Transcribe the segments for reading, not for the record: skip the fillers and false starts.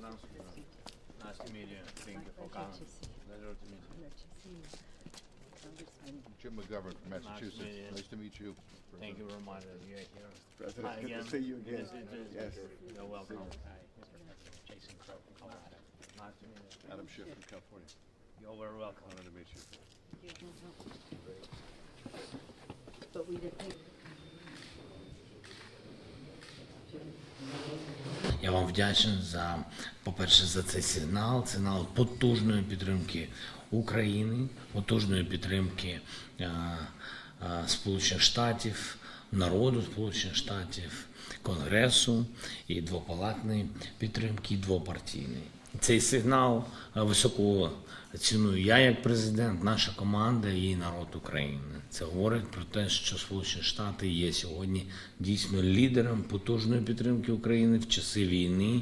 Nice to meet you. Thank you for coming. Pleasure to meet you. Jim McGovern from Nice to Massachusetts. meet you. Nice to meet you. Thank you very much that you're here. President, Hi good to again. see you again. Yes. Yes. You're welcome. Hi, Mr. President. Jason Crow from Colorado. Nice to meet you. Adam Schiff from California. You're very welcome. Honored to meet you. But we didn't think. Я вам вдячний за, по-перше, за цей сигнал потужної підтримки України, потужної підтримки Сполучених Штатів, народу Сполучених Штатів, Конгресу і двопалатної підтримки, і двопартійної. Цей сигнал високо ціную я як президент, наша команда і народ України. Це говорить про те, що Сполучені Штати є сьогодні дійсно лідером потужної підтримки України в часи війни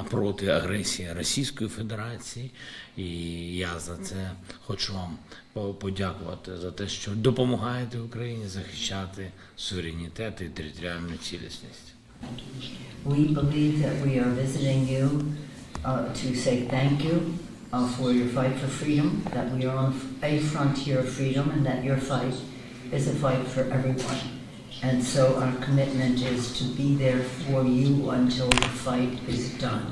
проти агресії Російської Федерації. І я за це хочу вам подякувати за те, що допомагаєте Україні захищати суверенітет і територіальну цілісність. We believe that we are visiting you to say thank you for your fight for freedom, that we are on a frontier of freedom, and that your fight is a fight for everyone. And so our commitment is to be there for you until the fight is done.